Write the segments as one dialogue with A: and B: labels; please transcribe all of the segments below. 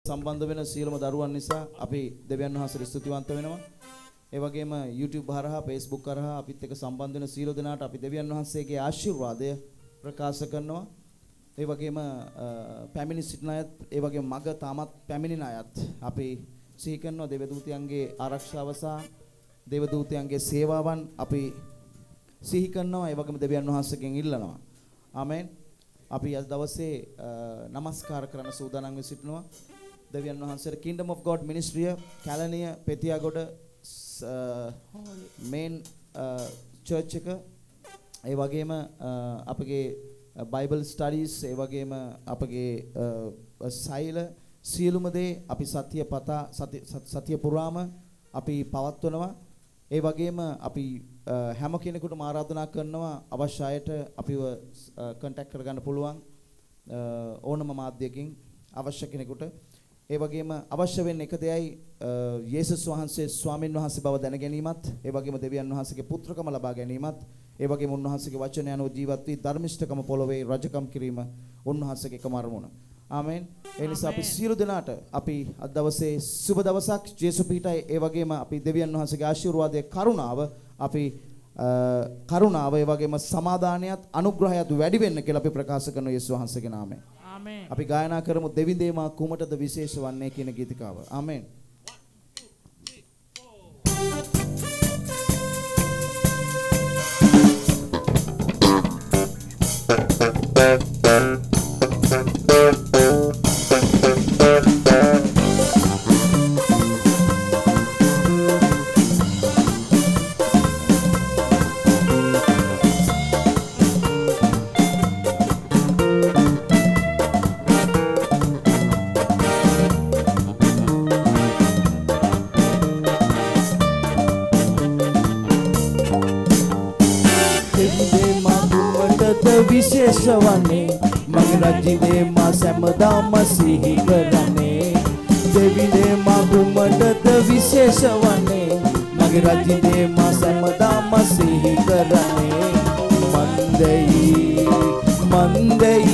A: සම්බන්ධ වෙන සියලුම දරුවන් නිසා අපි දෙවියන් වහන්සේට ස්තුතිවන්ත වෙනවා. ඒ වගේම YouTube හරහා Facebook හරහා අපිත් එක්ක සම්බන්ධ වෙන සියලු දෙනාට අපි දෙවියන් වහන්සේගේ ආශිර්වාදය ප්‍රකාශ කරනවා. ඒ වගේම පැමිණි සිටින අයත් ඒ වගේම මග තාමත් පැමිණෙන අයත් අපි සිහි කරනවා දේවදූතයන්ගේ ආරක්ෂාව සහ දේවදූතයන්ගේ සේවාවන් අපි සිහි කරනවා. ඒ වගේම දෙවියන් වහන්සේගෙන් ඉල්ලනවා. ආමෙන්. අපි අද දවසේ নমස්කාර කරන්න සූදානම් වෙ සිටිනවා. දෙවියන් වහන්සේට Kingdom of God Ministry Kelaniya Pethiyagoda main church එක ඒ වගේම අපගේ බයිබල් ස්ටඩීස් ඒ වගේම අපගේ සෛල සියලුම දේ අපි සතිය පුරාම අපි පවත්වනවා. ඒ වගේම අපි හැම කෙනෙකුටම ආරාධනා කරනවා අවශ්‍ය අයට අපිව කන්ටැක්ට් කරගන්න පුළුවන් ඕනම මාධ්‍යකින් අවශ්‍ය කෙනෙකුට. ඒ වගේම අවශ්‍ය වෙන එක දෙයයි යේසුස් වහන්සේ ස්වාමින් වහන්සේ බව දැන ගැනීමත්, ඒ වගේම දෙවියන් වහන්සේගේ පුත්‍රකම ලබා ගැනීමත්, ඒ වගේම උන්වහන්සේගේ වචනය අනුව ජීවත් වී ධර්මිෂ්ඨකම පොළොවේ රජකම් කිරීම උන්වහන්සේගේ එකම අරමුණ. ආමෙන්. ඒ නිසා අපි සියලු දෙනාට අපි අද දවසේ සුබ දවසක් ජේසු පීඨයි. ඒ වගේම අපි දෙවියන් වහන්සේගේ ආශිර්වාදයේ කරුණාව අපි කරුණාව ඒ වගේම සමාදානයත් අනුග්‍රහයත් වැඩි වෙන්න කියලා අපි ප්‍රකාශ කරන යේසුස් වහන්සේගේ නාමයෙන්. ආමෙන්. අපි ගායනා කරමු දෙවිදේමා කුමටද විශේෂ වන්නේ කියන ගීතිකාව. ආමෙන්.
B: විශේෂවන්නේ මගේ රජිනේ මා සෑමදාම සිහි කරන්නේ. දෙවිනේ මා බුමටද විශේෂවන්නේ මගේ රජිනේ මා සෑමදාම සිහි කරන්නේ. මන්දයි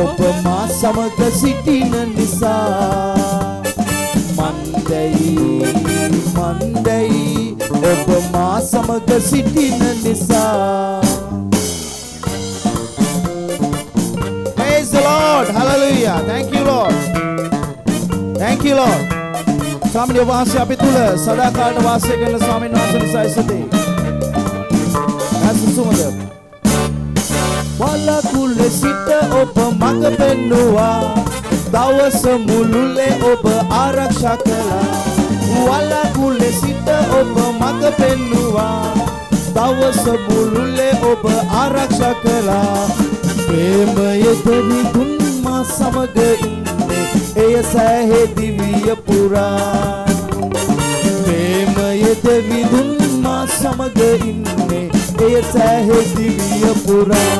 B: ඔබ මා සමග සිටින නිසා. මන්දයි ඔබ මා සමග සිටින නිසා.
A: Praise the Lord. Hallelujah. Thank you, Lord. Thank you, Lord. ස්වාමීන් වහන්සේ අපි තුල සදාකාලට වාසය කරන ස්වාමීන් වහන්සේ නිසා ස්තුතියි. අසුසුමද
B: වලකුල සිට ඔබ මඟ පෙන්නුවා. දවස මුළුල්ලේ ඔබ ආරක්ෂා කළා. වලකුල සිට ඔබ මඟ පෙන්නුවා. දවස මුළුල්ලේ ඔබ ආරක්ෂා කළා. ප්‍රේමයේ දෙවිඳුන් මා සමග ඉන්නේ එය සෑහේ දිවිය පුරා. ප්‍රේමයේ දෙවිඳුන් මා සමග ඉන්නේ එය සෑහේ දිවිය පුරා.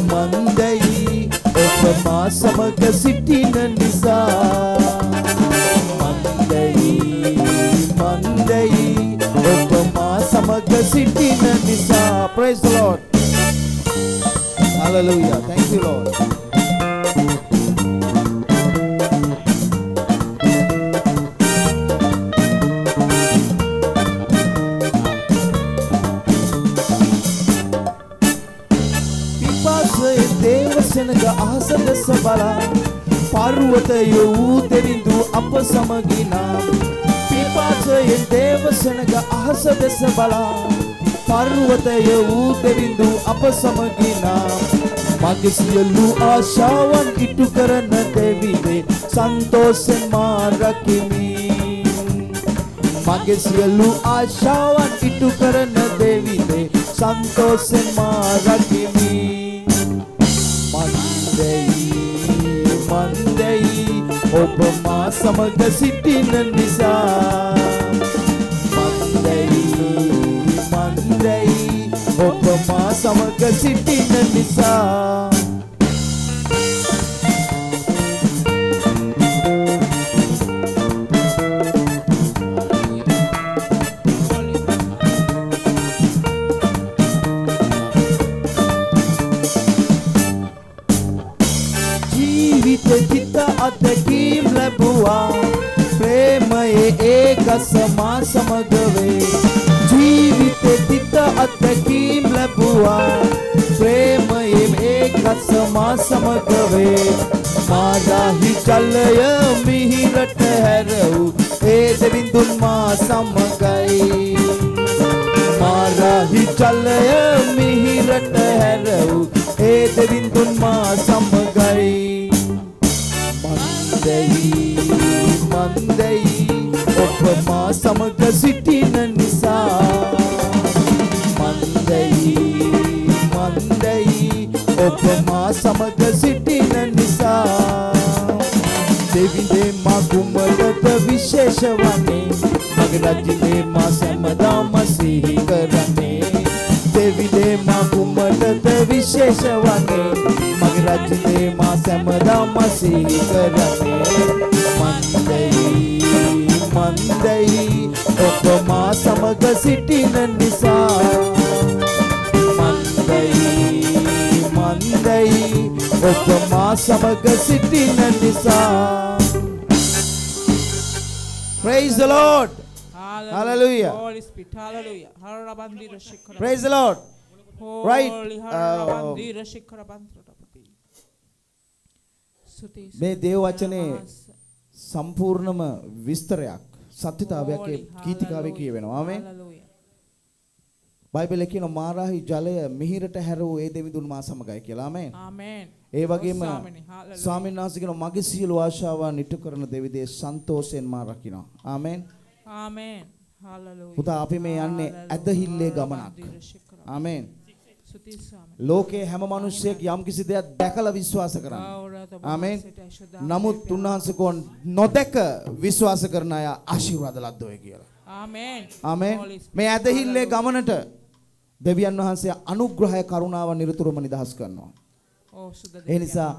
B: මන්දයි ඔබ මා සමග සිටින නිසා. මන්දයි ඔබ මා සමග සිටින නිසා.
A: Praise the Lord. Hallelujah. Thank you, Lord.
B: පිපාසයේ දේවසෙනග අහස දෙස බලා. පර්වතය වූ දෙවිඳු අප සමගිනා. පිපාසයේ දේවසෙනග අහස දෙස බලා. පර්වතය වූ දෙවිඳු අප සමගිනා. මගේ සියලු ආශාවන් ඉටු කරන දෙවිදේ සන්තෝෂෙන් මා රකිමි. මගේ සියලු ආශාවන් ඉටු කරන දෙවිදේ සන්තෝෂෙන් මා රකිමි. මන්දයි ඔබ මා සමග සිටින නිසා. මන්දයි ඔබ මා සමග සිටින නිසා. ජීවිතේ තිත අත්දැකීම් ලැබුවා ප්‍රේමයේ ඒකස මා සමග වේ ජීවිතේ තිත අත්දැකීම් ලැබුවා ප්‍රේමයේ ඒකස මා සමග වේ මාදාහි ජලය මිහිරට හැරවූ ඒ දෙවිඳුන් මා සමගයි මාදාහි ජලය මිහිරට හැරවූ ඒ දෙවිඳුන් මා සමගයි මන්දයි ඔබ මා සමග සිටින නිසා මන්දයි ඔබ මා සමග සිටින නිසා දෙවිඳේ මා කුමලට විශේෂ වන්නේ මගේ රජිනේ මා සෑමදාම සිහි කරන්නේ දෙවිඳේ මා කුමලට විශේෂ වන්නේ මගේ රජිනේ මා සෑමදාම සිහි කරන්නේ මන්දයි ඔබ මා සමග සිටින නිසා මන්දයි ඔබ මා සමග සිටින නිසා
A: Praise the Lord. Hallelujah.
C: Holy Spirit. Hallelujah. Harabandira shikara.
A: Praise the Lord. Right.
C: Harabandira shikara bantrapati.
A: මේ දේව වචනේ සම්පූර්ණම විස්තරයක් සත්‍යතාවයක් ගීතිකාවේ කියවෙනවා. ආමේන්. බයිබලයේ කියන මාරාහි ජලය මිහිරට හැරවූ ඒ දෙවිඳුන් මා සමගයි කියලා. ආමේන්.
C: ආමේන්.
A: ඒ වගේම ස්වාමීන් වහන්සේ කියන මගේ සියලු ආශාවන් ඉටු කරන දෙවිදේ සන්තෝෂයෙන් මා රකින්නවා. ආමේන්.
C: ආමේන්. හalleluya.
A: පුතා අපි මේ යන්නේ ඇදහිල්ලේ ගමනක්. ආමේන්. ලෝකේ හැම මිනිස්සෙක් යම් කිසි දෙයක් දැකලා විශ්වාස කරනවා. ආමේන්. නමුත් උන්වහන්සේ කෝන් නොදැක විශ්වාස කරන අය ආශිර්වාද ලද්දෝය කියලා. ආමේන්. ආමේන්. මේ ඇදහිල්ලේ ගමනට දෙවියන් වහන්සේ අනුග්‍රහය කරුණාව නිරතුරුවම නිදහස් කරනවා. ඒ නිසා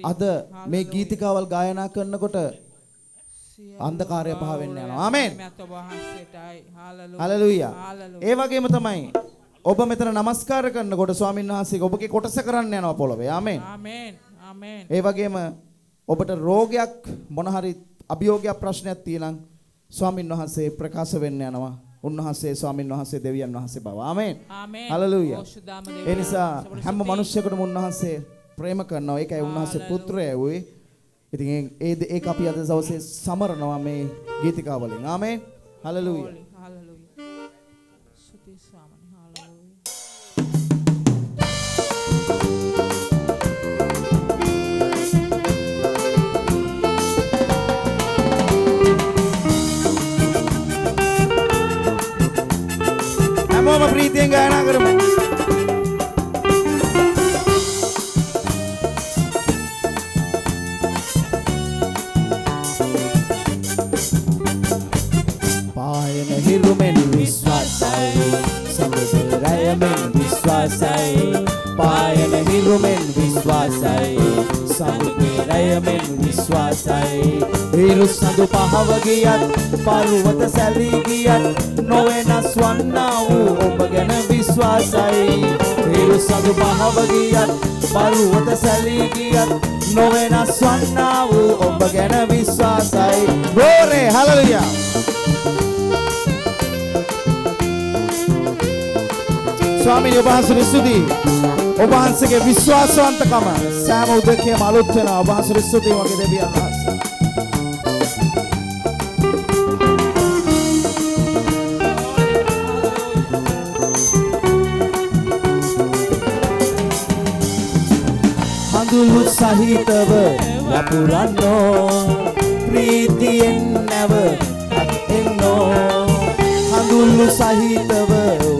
A: අද මේ ගීතිකාවල් ගායනා කරනකොට අන්ධකාරය පහ වෙන්න යනවා. ආමේන්. හalleluya. ඒ වගේම තමයි ඔබ මෙතන নমස්කාර කරනකොට ස්වාමීන් වහන්සේ ඔබගේ කොටස කරන්න යනවා පොළවේ. ආමේන්.
C: ආමේන්. ආමේන්.
A: ඒ වගේම ඔබට රෝගයක් මොන හරි අභියෝගයක් ප්‍රශ්නයක් තියෙනම් ස්වාමීන් වහන්සේ ප්‍රකාශ වෙන්න යනවා. උන්වහන්සේ ස්වාමීන් වහන්සේ දෙවියන් වහන්සේ බව. ආමේන්.
C: ආමේන්.
A: හalleluya. ඒ නිසා හැම මිනිස්සෙකුටම උන්වහන්සේ ප්‍රේම කරනවා. ඒකයි උන්වහන්සේ පුත්‍රයා වූයේ. ඉතින් ඒක අපි අද දවසේ සමරනවා මේ ගීතිකා වලින්. ආමේන්. හalleluya. හැමෝම ප්‍රීතියෙන් ගායනා කරමු.
B: පායන හිරුමෙන් විශ්වාසයි සමුදරයමෙන් විශ්වාසයි පායන හිරුමෙන් විශ්වාසයි සමුදරයමෙන් විශ්වාසයි හිරු සඳු පහව ගියත් පර්වත සැලී ගියත් නොවෙනස් වන්නා වූ ඔබ ගැන විශ්වාසයි හිරු සඳු පහව ගියත් පර්වත සැලී ගියත් නොවෙනස් වන්නා වූ ඔබ ගැන විශ්වාසයි.
A: Glory, hallelujah. ස්වාමීන් වහන්සේ ස්තුතියි. ඔබ වහන්සේගේ විශ්වාසවන්තකම සෑම උදේකම අලුත් වෙනවා. ඔබ වහන්සේ ස්තුතියි වගේ දෙවියන් වහන්සේ.
B: හඳුළු සහිතව වපුරන්නෝ ප්‍රීතියෙන් නැව එන්නෝ හඳුළු සහිතව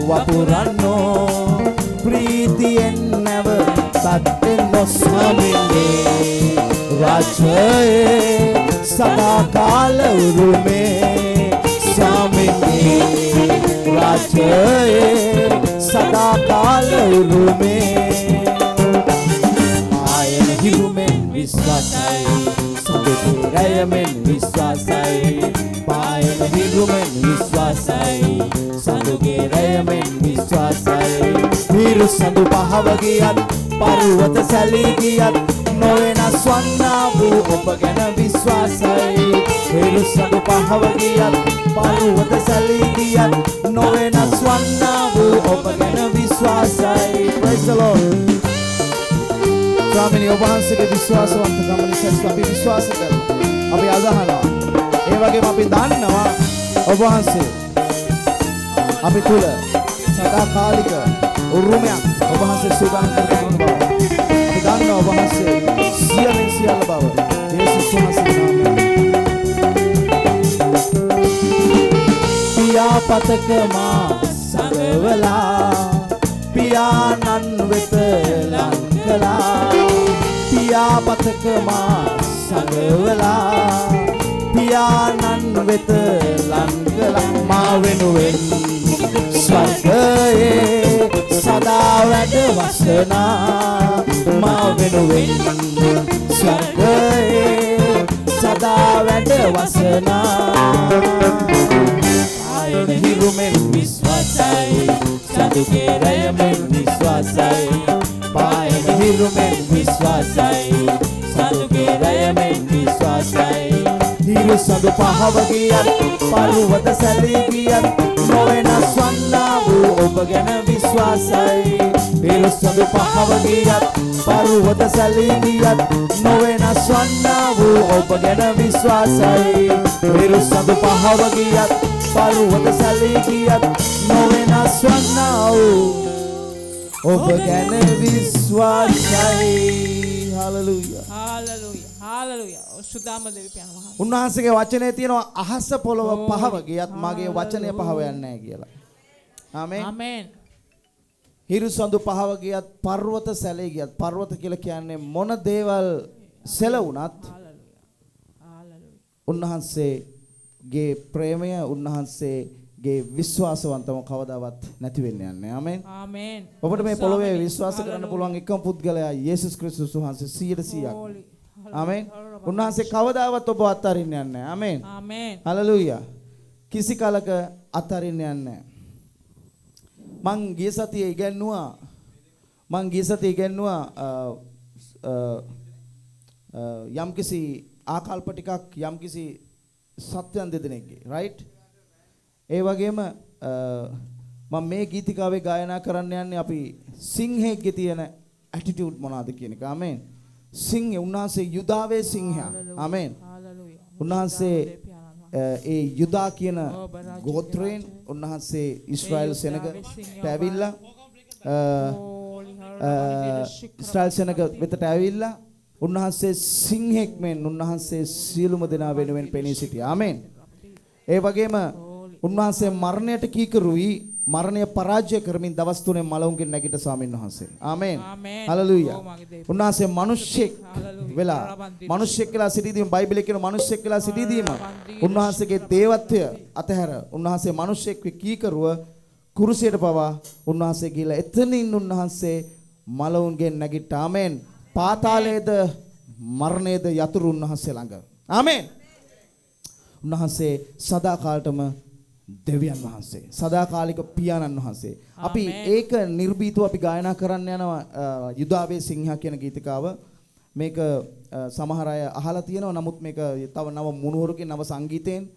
B: වපුරන්නෝ ප්‍රීතියෙන් නැව සත්ෙන්නෝ ස්වාමිනේ රාජ්‍යයේ සදාකාල උරුමේ ස්වාමිනේ රාජ්‍යයේ සදාකාල උරුමේ හිරුමෙන් විශ්වාසයි සඳුරයමෙන් විශ්වාසයි පායන හිරුමෙන් විශ්වාසයි සඳුරයමෙන් විශ්වාසයි හිරු හිරු සඳු පහව ගියත් පර්වත සැලී ගියත් නොවෙනස් වන්නා වූ ඔබ ගැන විශ්වාසයි හිරු සඳු පහව ගියත් පර්වත සැලී ගියත් නොවෙනස් වන්නා වූ ඔබ ගැන විශ්වාසයි praise the Lord ස්වාමීනි ඔබ වහන්සේගේ විශ්වාසවන්තකම නිසා අපි විශ්වාස කරනවා අපි අදහනවා ඒ වගේම අපි දන්නවා ඔබ වහන්සේ අපි තුල සදාකාලික උරුමයක් ඔබ වහන්සේ සූදානම් කරගෙන බව අපි දන්නවා ඔබ වහන්සේ සියලෙන් සියල්ල බව යේසුස් වහන්සේගේ නාමයෙන් පියාපතක මා සඟවලා පියාණන් වෙත ලං කළා පියාපතක මා සඟවලා පියාණන් වෙත ලං කළා මා වෙනුවෙන් ස්වර්ගයේ සදා වැඩ වසනා මා වෙනුවෙන් ස්වර්ගයේ සදා වැඩ වසනා ආයන හිරුමෙන් විශ්වාසයි සදුගේ රයමෙන් විශ්වාසයි පායන හිරුමෙන් විශ්වාසයි සදුගේ රයමෙන් විශ්වාසයි හිරු සඳු පහව ගියත් පර්වත සැලී ගියත් නොවෙනස් වන්නා වූ ඔබ ගැන විශ්වාසයි හිරු සඳු පහව ගියත් පර්වත සැලී ගියත් නොවෙනස් වන්නා වූ ඔබ ගැන විශ්වාසයි හිරු සඳු පහව ගියත් පර්වත සැලී ගියත් නොවෙනස් වන්නා වූ ඔබ ගැන විශ්වාසයි hallelujah
C: hallelujah hallelujah සුදාම දෙවි පියාණන් වහන්සේ
A: උන්වහන්සේගේ වචනේ තියෙනවා අහස පොළව පහව ගියත් මාගේ වචනය පහව යන්නේ නැහැ කියලා. ආමේන්.
C: ආමේන්.
A: හිරු සඳු පහව ගියත් පර්වත සැලී ගියත් පර්වත කියලා කියන්නේ මොන දේවල් සැලුණත් උන්වහන්සේගේ ප්‍රේමය උන්වහන්සේගේ විශ්වාසවන්තම කවදාවත් නැති වෙන්නේ නැහැ. ආමේන්.
C: ආමේන්.
A: ඔබට මේ පොළොවේ විශ්වාස කරන්න පුළුවන් එකම පුද්ගලයා යේසුස් ක්‍රිස්තුස් වහන්සේ 100%ක්. ආමේන්. උන්වහන්සේ කවදාවත් ඔබ අත්හරින්න යන්නේ නැහැ. ආමේන්.
C: ආමේන්.
A: හලෙලූයා. කිසි කලක අත්හරින්න යන්නේ නැහැ. මං ගිය සතියේ ඉගෙනුවා යම්කිසි ආකල්ප ටිකක් යම්කිසි සත්‍යයන් දෙදෙනෙක්ගේ right ඒ වගේම මම මේ ගීතිකාවේ ගායනා කරන්න යන්නේ අපි සිංහෙක්ගේ තියෙන ඇටිටියුඩ් මොනවාද කියන එක ආමේන් සිංහේ උන්වහන්සේ යුදාවේ සිංහයා ආමේන් උන්වහන්සේ ඒ යුදා කියන ගෝත්‍රයෙන් උන්වහන්සේ ඊශ්‍රායල් සෙනගට ඇවිල්ලා ඊශ්‍රායල් සෙනග වෙතට ඇවිල්ලා උන්වහන්සේ සිංහෙක් මෙන් උන්වහන්සේ සියලුම දෙනා වෙනුවෙන් පෙනී සිටියා ආමේන් ඒ වගේම උන්වහන්සේ මරණයට කීකරුයි මරණය පරාජය කරමින් දවස් 3 මලවුන්ගෙන් නැගිට ස්වාමීන් වහන්සේ ආමේන් හලෙලූයා උන්වහන්සේ මිනිස්සෙක් වෙලා මිනිස්සෙක් කියලා සිටීදීම බයිබලයේ කියන මිනිස්සෙක් කියලා සිටීදීම උන්වහන්සේගේ දේවත්වය අතහැර උන්වහන්සේ මිනිස්සෙක් කීකරුව කුරුසියට පවා උන්වහන්සේ ගිහිලා එතනින් උන්වහන්සේ මලවුන්ගෙන් නැගිට ආමේන් පාතාලයේද මරණයේද යතුරු උන්වහන්සේ ළඟ ආමේන් උන්වහන්සේ සදාකාලටම දෙවියන් වහන්සේ සදාකාලික පියාණන් වහන්සේ අපි ඒක නිර්භීතව අපි ගායනා කරන්න යනවා යුදාවේ සිංහා කියන ගීතිකාව මේක සමහර අය අහලා තියෙනවා නමුත් මේක තව නව මුණුවරකින් නව සංගීතයෙන්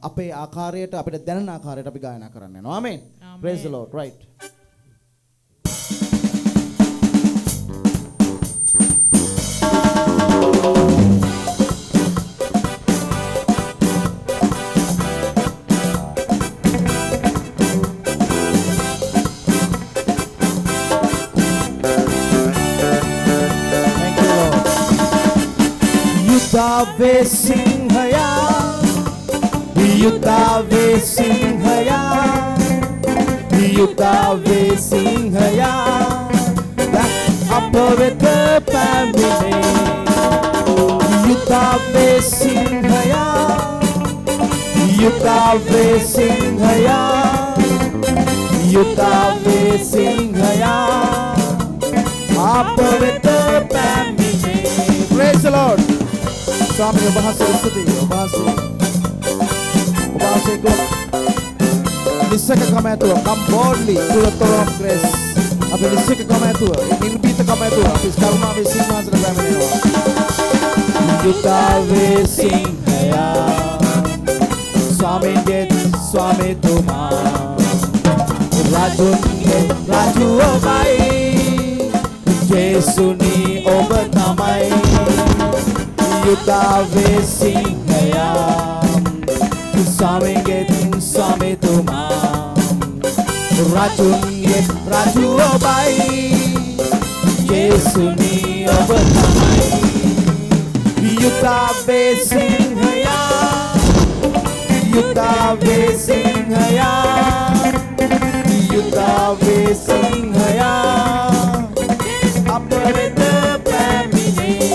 A: අපේ ආකාරයට අපිට දැනෙන ආකාරයට අපි ගායනා කරන්න යනවා ආමේන් praise the lord right
B: Yudave Singhaya Yudave Singhaya Yudave Singhaya Apavita Pamine Yudave Singhaya Yudave Singhaya Yudave Singhaya Apavita Pamine Praise the Lord Swami Obahase Stuti Obahase go Nisaka come boldly to the throne of grace
A: අපි නිශ්චිතකම ඇතුව නිර්භීතකම ඇතුව අපි කරුණාවේ සිංහාසන පැමිණෙනවා.
B: යුතාවේ සිංහයා ස්වාමීන්ගේ ස්වාමීතුමා රජුන්ගේ රජු ඔබයි ජේසුනි ඔබ තමයි යුතාවේ සිංහයා ස්වාමීන්ගේ ස්වාමීතුමා රජුන්ගේ රජු ඔබයි ජේසුනි ඔබ තමයි යුතාවේ සිංහයා යුතාවේ සිංහයා යුතාවේ සිංහයා අප වෙත පැමිණේ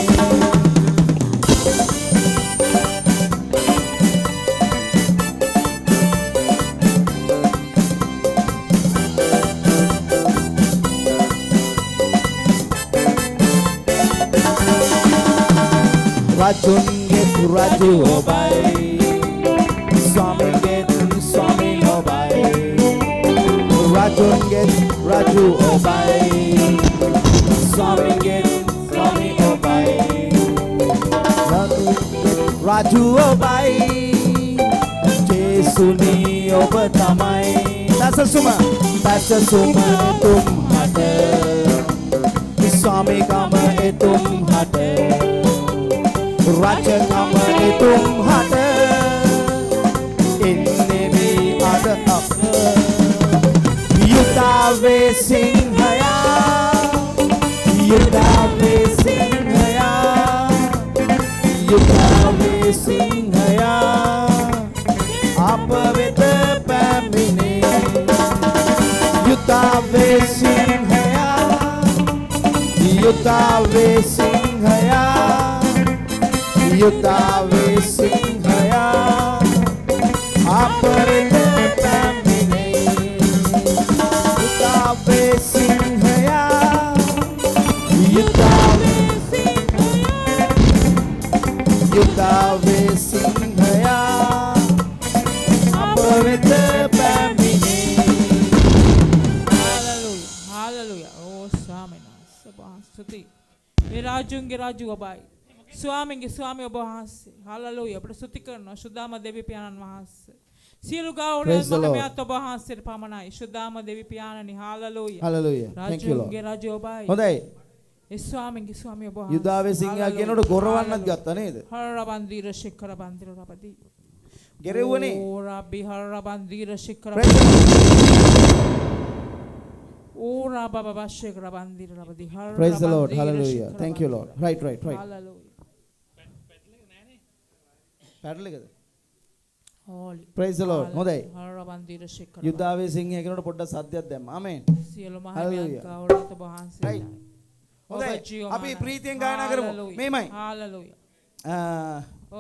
B: රජුන්ගේ රජු ඔබයි ස්වාමීන්ගේ ස්වාමී ඔබයි රජුන්ගේ රජු ඔබයි ස්වාමීන්ගේ ස්වාමී ඔබයි රජු ඔබයි ජේසුනි ඔබ තමයි දසසුම තුම්හට ස්වාමීකම තුම්හට රජකම තුම්හට එන්නෙමි අද අප යුතාවේ සිංහයා යුතාවේ සිංහයා යුතාවේ සිංහයා අප වෙත පැමිණේ යුතාවේ සිංහයා යුතාවේ සිංහයා යුතාවේ සිංහයා අප වෙත පැමිණේ යුතාවේ සිංහයා යුතාවේ සිංහයා අප වෙත පැමිණේ
C: Hallelujah. Hallelujah. Oh, Swamina. Sabahasuti. මේ රාජුන්ගේ රාජු ඔබයි. ස්වාමීන්ගේ ස්වාමී ඔබ වහන්සේ. Hallelujah. අපට ස්තුති කරනවා සුදාම දෙවි පියාණන් වහන්සේ. සියලු ගෞරවය මහිමයත් ඔබ වහන්සේට පමණයි. සුදාම දෙවි පියාණනි. Hallelujah.
A: Hallelujah. Thank you Lord.
C: රාජුන්ගේ Raju ඔබයි.
A: හොඳයි.
C: ඒ ස්වාමීන්ගේ ස්වාමී ඔබ වහන්සේ.
A: යුදාවේ සිංහයා කියනකොට ගොරවන්නත් ගත්තා නේද?
C: හරබන්දිර ශිඛර බන්දිර රබදී.
A: ගෙරෙව්වනේ.
C: ඕ රබ්බි හරබන්දිර ශිඛර ඕ රබබ ශිඛර බන්දිර රබදී.
A: Praise the Lord. Hallelujah. Thank you Lord. Right.
C: Hallelujah.
A: පැටල එකද?
C: Holy.
A: Praise the Lord. හොඳයි.
C: හරබන්දිර ශිඛර.
A: යුදාවේ සිංහයා කියනකොට පොඩ්ඩක් සද්දයක් දැම්ම. ආමෙන්.
C: සියලු
A: Hallelujah.
C: මහිමයත් ගෞරවයත් ඔබ වහන්සේට.
A: Right. හොඳයි. අපි ප්‍රීතියෙන් ගායනා කරමු. මේමයි.
C: Hallelujah.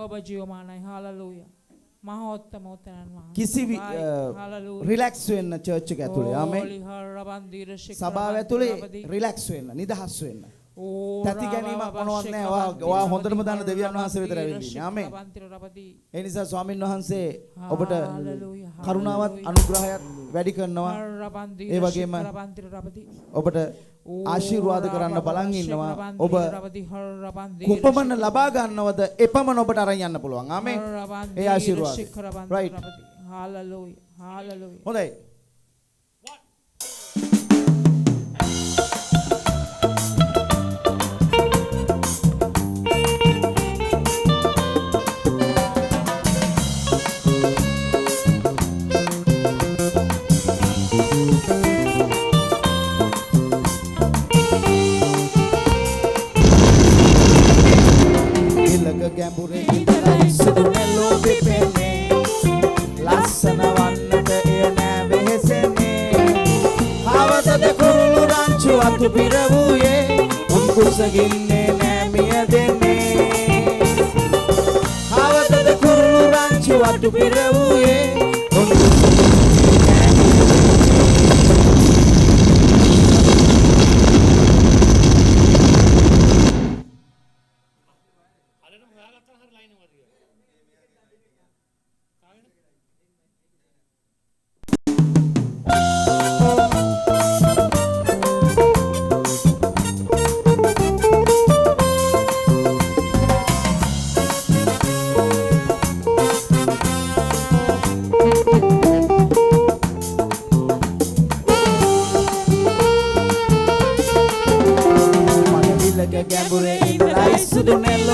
C: ඔබ ජීවමානයි. Hallelujah. මහෝත්තම උතනන් වහන්සේ.
A: කිසි රිලැක්ස් වෙන්න චර්ච් එක ඇතුලේ. ආමෙන්. සභාව ඇතුලේ රිලැක්ස් වෙන්න, නිදහස් වෙන්න. තැති ගැනීමක් මොනවත් නැහැ. ඔයා හොඳටම දන්න දෙවියන් වහන්සේ විතර ඇවිල්ලා. ආමෙන්. ඒ නිසා ස්වාමින් වහන්සේ ඔබට කරුණාවත් අනුග්‍රහයත් වැඩි කරනවා. ඒ වගේම ඔබට ආශිර්වාද කරන්න බලන් ඉන්නවා. ඔබ කුපමණ ලබා ගන්නවද එපමණ ඔබට අරන් යන්න පුළුවන්. ආමෙන්. ඒ ආශිර්වාද. Right.
C: Hallelujah. Hallelujah.
A: හොඳයි. ගැඹුරේ ඉඳලා සුදු නෙළෝ පිපෙන්නේ ලස්සන වන්නට එය නෑ වෙහෙසෙන්නේ හවසට කුරුළු රංචු අතු පිර වූයේ උන් කුසගින්නේ නෑ මිය දෙන්නේ හවසට කුරුළු රංචු අතු පිර වූයේ උන්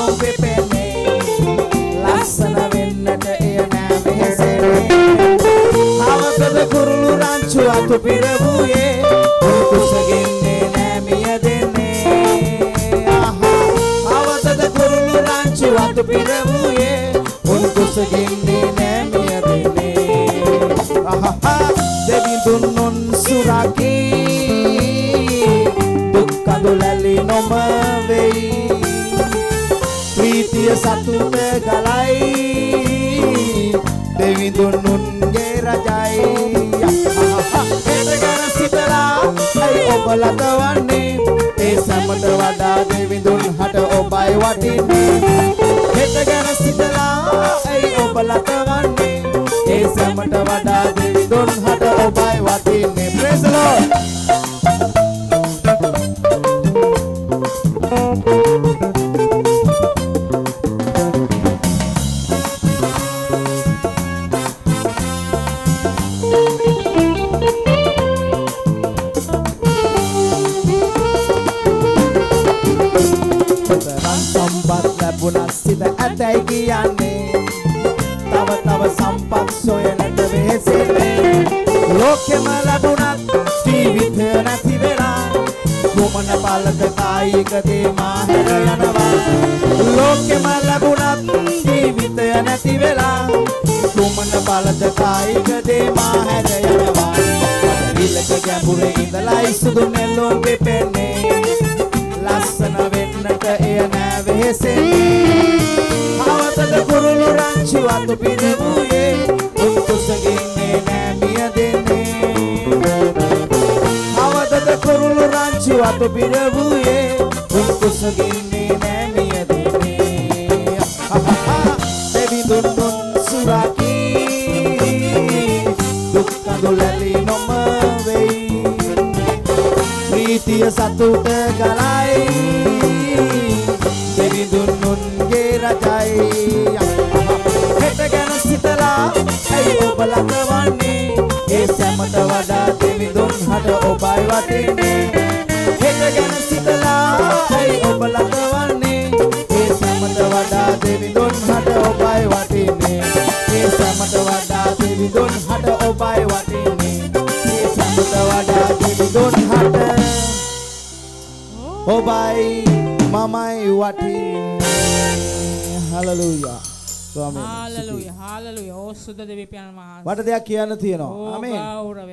B: එළොම් පිපෙන්නේ ලස්සන වෙන්නට එය නෑ වෙහෙසෙන්නේ අවතද කුරුළු රංචු අතු පිරවුයේ කුසගෙන්නේ නෑ මිය දෙන්නේ අවතද කුරුළු රංචු අතු පිරවුයේ කුසගෙන්නේ නෑ මිය දෙන්නේ දෙවිඳුන් නොන් සුරකී දුක් කඳුලැලි නොම වෙයි ප්‍රීතිය සතුට ගලයි දෙවිඳුන් නුන්ගේ රජයි හෙට ගැන සිතලා ඇයි ඔබ ලතවන්නේ ඒ සැමට වඩා දෙවිඳුන් හට ඔබයි වටින්නේ හෙට ගැන සිතලා ඇයි ඔබ ලතවන්නේ ඒ සැමට වඩා දෙවිඳුන් හට ඔබයි වටින්නේ praise the Lord සිත ඇතැයි කියන්නේ තව තව සම්පත් සොයනට වෙහෙසෙන්නේ ලෝකෙම ලැබුණත් ජීවිතය නැති වෙලා කුමන පළක කායික දේ මා හැර යනවා ලෝකෙම ලැබුණත් ජීවිතය නැති වෙලා කුමන පළක කායික දේ මා හැර යනවා ඉලක ගැඹුරේ ඉඳලා සුදු නෙළුම් පිපෙන්නේ ලස්සන වෙන්නට එය නෑ වෙහෙසෙන්නේ අවතද කුරුළු රංචු අතු පිරවුයේ කුසගෙන්නේ නෑ මිය දෙන්නේ අවතද කුරුළු රංචු අතු පිරවුයේ කුසගෙන්නේ නෑ මිය දෙන්නේ දෙවිඳුන් නොන් සුරකී දුක් කඳුලැලි නොම වෙයි ප්‍රීතිය සතුට ගලයි දෙවිඳුන් නුන්ගේ රජයි හෙට ගැන සිතලා ඇයි ඔබ ලතවන්නේ ඒ සැමට වඩා දෙවිඳුන් හට ඔබයි වටින්නේ හෙට ගැන සිතලා ඇයි ඔබ ලතවන්නේ ඒ සැමට වඩා දෙවිඳුන් හට ඔබයි වටින්නේ ඒ සැමට වඩා දෙවිඳුන් හට ඔබයි වටින්නේ ඒ සැමට වඩා දෙවිඳුන් හට ඔබයි මමයි වටින්නේ හලෙලූයා ස්වාමීන්
C: හalleluya hallelujah ඕ සුද දෙවි පියාණන් වහන්සේ
B: වට දෙයක් කියන්න තියෙනවා ආමේන්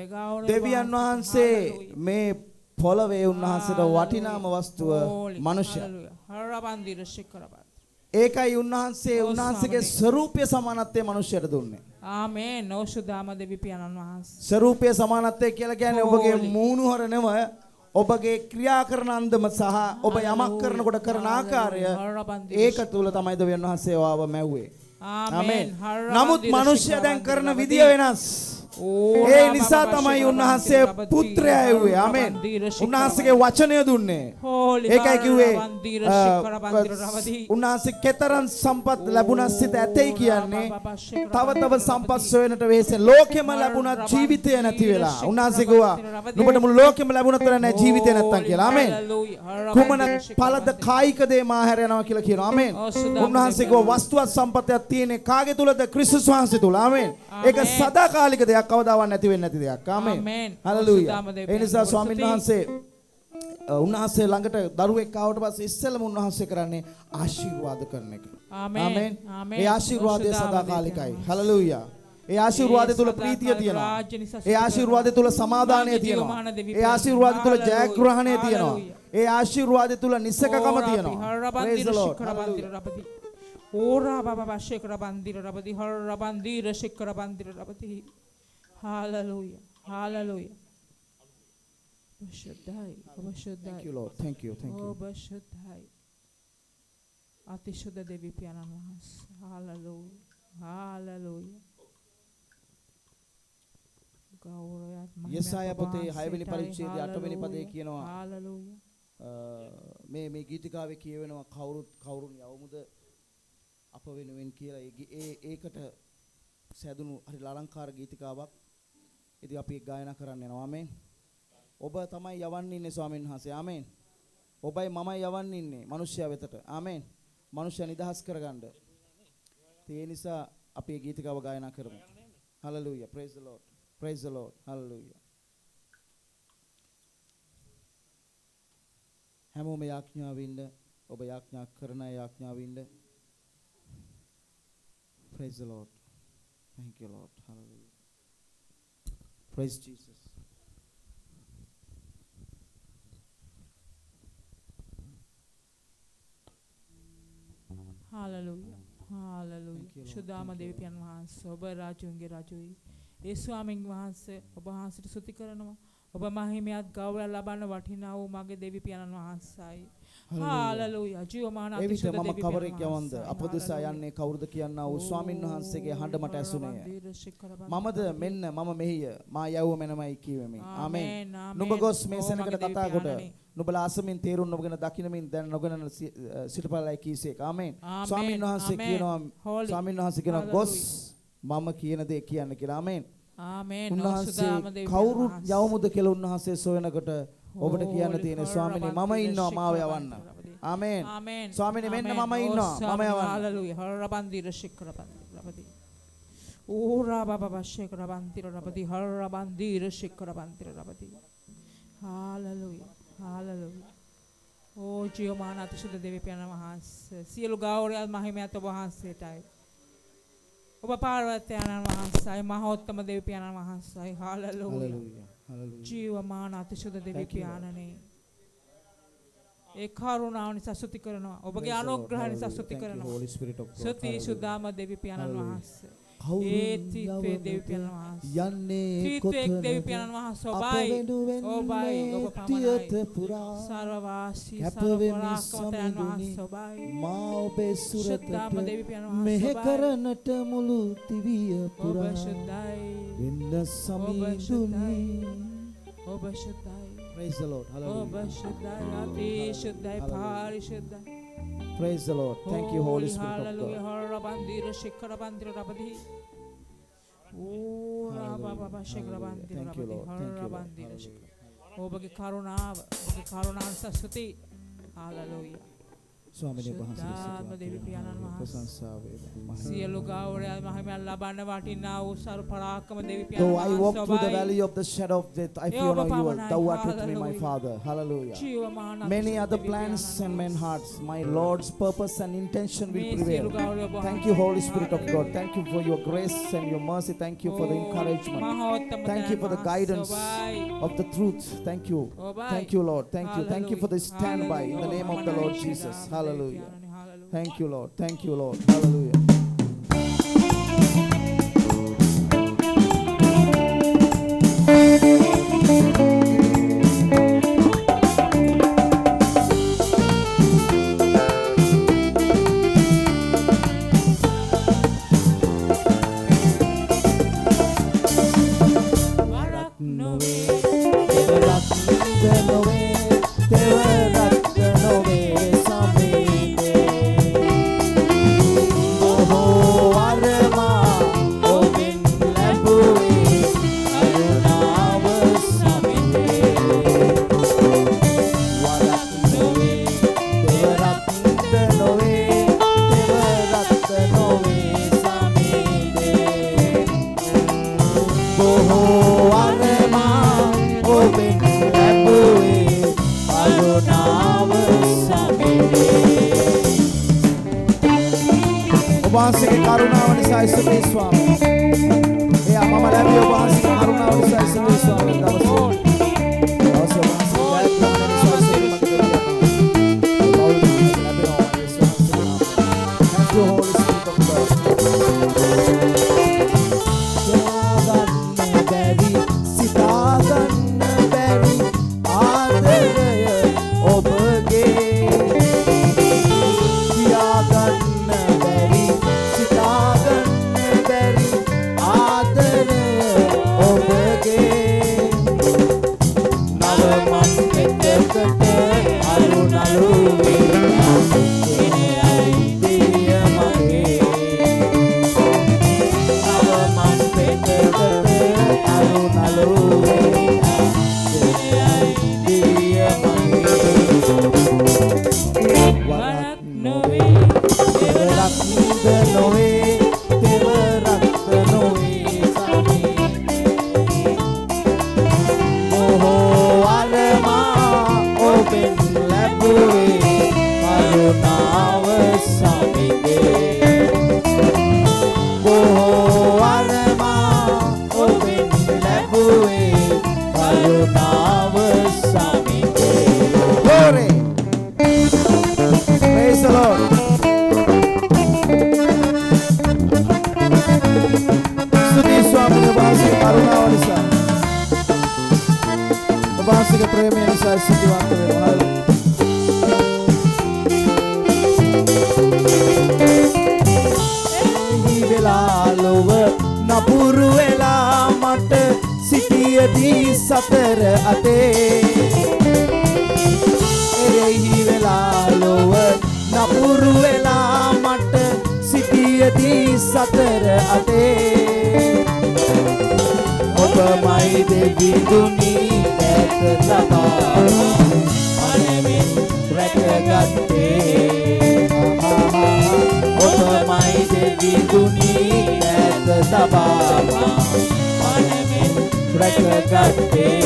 C: ගෞරවය
B: දෙවියන් වහන්සේ මේ පොළවේ උන්වහන්සේට වටිනාම වස්තුව මනුෂ්‍යයා
C: හරබන්දිර ශිකරබත්
B: ඒකයි උන්වහන්සේගේ ස්වરૂපය සමානත්වය මනුෂ්‍යයට දුන්නේ
C: ආමේන් ඕ සුදාම දෙවි පියාණන් වහන්සේ
B: ස්වરૂපය සමානත්වය කියලා කියන්නේ ඔබගේ මූණු හර නෙමෙයි ඔබගේ ක්‍රියා කරන අන්දම සහ ඔබ යමක් කරනකොට කරන ආකාරය ඒක තුල තමයි දෙවියන් වහන්සේ ආව මැව්වේ ආමේන් නමුත් මිනිස්සු දැන් කරන විදිය වෙනස් ඒ නිසා තමයි උන්වහන්සේ පුත්‍රයා ඇව්වේ ආමේන් උන්වහන්සේගේ වචනය දුන්නේ ඒකයි කිව්වේ උන්වහන්සේ කෙතරම් සම්පත් ලැබුණත් සිත ඇතේ කියන්නේ තව තව සම්පත් සොයනට වෙහෙසෙන ලෝකෙම ලැබුණත් ජීවිතය නැති වෙලා උන්වහන්සේ කිව්වා නුඹට මුළු ලෝකෙම ලැබුණත් නැහැ ජීවිතය නැත්තම් කියලා ආමේන් කුමන පළද කායික දේ මා හැර යනවා කියලා කියනවා ආමේන් උන්වහන්සේ කිව්වා වස්තුවත් සම්පතයක් තියෙන්නේ කාගේ තුලද ක්‍රිස්තුස් වහන්සේ තුල ආමේන් ඒක සදාකාලික දෙයක් කවදාවත් නැති වෙන්නේ නැති දෙයක් ආමේන් හalleluya ඒ නිසා ස්වාමීන් වහන්සේ උන්වහන්සේ ළඟට දරුවෙක් ආවට පස්සේ ඉස්සෙල්ලම උන්වහන්සේ කරන්නේ ආශිර්වාද කරන එක ආමේන් ඒ ආශිර්වාදය සදාකාලිකයි හalleluya ඒ ආශිර්වාදය තුල ප්‍රීතිය තියෙනවා ඒ ආශිර්වාදය තුල සමාදානය තියෙනවා ඒ ආශිර්වාදය තුල ජයග්‍රහණය තියෙනවා ඒ ආශිර්වාදය තුල නිසකකම තියෙනවා praise the Lord
C: ඕරා බබා ශේකර බන්දිර රබති හර රබන්දිර ශේකර බන්දිර රබති hallelujah hallelujah බශුද්ධයි
B: thank you Lord thank you
C: බශුද්ධයි අතිශුද්ධ දෙවි පියාණන් වහන්සේ hallelujah hallelujah ගෞරවයත් මහිමයත්
B: යෙසායා පොතේ 6 වෙනි පරිච්ඡේදයේ 8 වෙනි පදයේ කියනවා
C: hallelujah
B: මේ ගීතිකාවේ කියවෙනවා කවුරුන් යවමුද අප වෙනුවෙන් කියලා ඒකට සැදුණු හරි අලංකාර ගීතිකාවක් ඉතින් අපි ගායනා කරන්න යනවා ආමේන් ඔබ තමයි යවන්න ඉන්නේ ස්වාමීන් වහන්සේ ආමේන් ඔබයි මමයි යවන්න ඉන්නේ මිනිස්සයා වෙතට ආමේන්
A: මනුෂ්‍ය නිදහස් කරගන්න. ඒ නිසා අපි මේ ගීතිකාව ගායනා කරමු. Hallelujah. Praise the Lord. Praise the Lord. Hallelujah. හැමෝම යාඥාවින්ද ඔබ යාඥා කරන යාඥාවින්ද. Praise the Lord. Thank you Lord. Hallelujah. Praise Jesus.
C: Hallelujah. Hallelujah. Sudama දෙවියන් වහන්සේ ඔබ රාජුන්ගේ රාජුයි. ඒ ස්වාමීන් වහන්සේ ඔබ වහන්සේට ස්තුති කරනවා. ඔබ මහිමයත් ගෞරවය ලබන වටිනා වූ මගේ දෙවි පියාණන් වහන්සේයි. හාලෙලූයා. ජීවමාන අතිශය දෙවි පියාණන්
A: කවරෙක් යවන්ද අපදෙසා යන්නේ කවුරුද කියනා වූ ස්වාමින් වහන්සේගේ හඬ මට ඇසුනේ. මමද මෙන්න මම මෙහිය මා යවුව මෙනමයි කියවෙමි. ආමේන්. නුඹ ගොස් මේ සෙනඟට කතා කොට නුඹලා අසමින් තේරුම් නොගෙන දකින්නමින් දැන් නොගෙන සිටපලයි කීසේක. ආමේන්. ස්වාමින් වහන්සේ කියනවා ස්වාමින් වහන්සේ කියනවා ගොස් මම කියන දේ කියන්න කියලා. ආමේන්.
C: ආමේන්.
A: උන්වහන්සේ කවුරු යවමුද කියලා උන්වහන්සේ සොයනකොට ඔබට කියන්න තියෙන ස්වාමිනේ මම ඉන්නවා මාව යවන්න. ආමේන්. ස්වාමිනේ මෙන්න මම ඉන්නවා මම යවන්න.
C: හාලෙලූයා. හරබන්දිර ශික්‍රබන්දි. ඕරා බබා ශික්‍රබන්දිර රබදි හරබන්දිර ශික්‍රබන්දිර රබදි. හාලෙලූයා. හාලෙලූයා. ඕ ජීවමාන අතිශය දෙවි පියාණන් වහන්සේ සියලු ගෞරවයත් මහිමයත් ඔබ වහන්සේටයි. ඔබ පාර්වතයන්න් වහන්සේයි මහෝත්තම දෙවි පියාණන් වහන්සේයි. හාලෙලූයා. ජීවමාන අතිශය දෙවි පියාණනේ ඒ කරුණාව නිසා ස්තුති කරනවා. ඔබගේ අනුග්‍රහ නිසා ස්තුති කරනවා. ස්තුති සුදාම දෙවි පියාණන් වහන්සේ. ඒ තීත්වේ දෙවි පියාණන් වහන්සේ
B: යන්නේ
C: කොතනද දෙවි පියාණන් වහන්සේ ඔබයි ඔබ පමණයි සර්වවාසී සර්වපරාක්‍රමයන් වහන්සේ ඔබයි
B: මා ඔබේ සුරතට මෙහෙ කරනට මුළු දිවිය පුරා
C: ඔබ සුද්ධයි
B: වෙන්න සමීදුනි
C: ඔබ සුද්ධයි.
A: Praise the Lord. Hallelujah.
C: ඔබ සුද්ධයි අති සුද්ධයි පාරිශුද්ධයි.
A: Praise the Lord. Thank you Holy Spirit of God.
C: Hallelujah. හරබන්දිර ශික්‍රබන්දිර රබදි. ඕරා බබා ශික්‍රබන්දිර රබදි හරබන්දිර ශික්‍ර. ඔබගේ කරුණාව ඔබගේ කරුණාව සස්තුති. Hallelujah.
A: ස්වාමීන්
C: වහන්සේ දෙවි පියාණන් වහන්සේ
A: ප්‍රශංසාව වේවා.
C: සියලු ගෞරවය මහිමය ලබන්න වටිනා වූ සර්වපරාක්‍රම දෙවි
A: Though
C: පියාණන්
A: I walk through the valley of the shadow of death, I fear no evil. Thou art with me, my Father. Hallelujah. Many other plans and men hearts, my Lord's purpose and intention will prevail. Thank you, Holy Spirit of God. Thank you for your grace and your mercy. Thank you for the encouragement. Thank you for the guidance of the truth. Thank you. Thank you, Lord. Thank you. Thank you for the standby in the name of the Lord Jesus. Hallelujah. Thank you, Lord. Thank you, Lord. Hallelujah.
B: Arunalu දෙවරක්ද නොවේ දෙවරක්ද නොවේ සමී බොහෝ වරමා ඔබෙන් ලැබුවේ කරුණාව සමිදේ බොහෝ වරමා ඔබෙන් ලැබුවේ කරුණාව සමිදේ Glory Praise the Lord Stuti Swami Obahase කරුණාව නිසා Obahasege ප්‍රේමය නිසා සිටිවන්ත වෙනවා ලොව නපුරු වෙලා මට සිටියදී සතර අතේ එරෙහි වෙලා ලොව නපුරු වෙලා මට සිටියදී සතර අතේ ඔබමයි දෙවිඳුනි ඇත තබා මනෙමින් රැකගත්තේ ඔබමයි දෙවිඳුනි ඇත තබා මනෙමින් රැකගත්තේ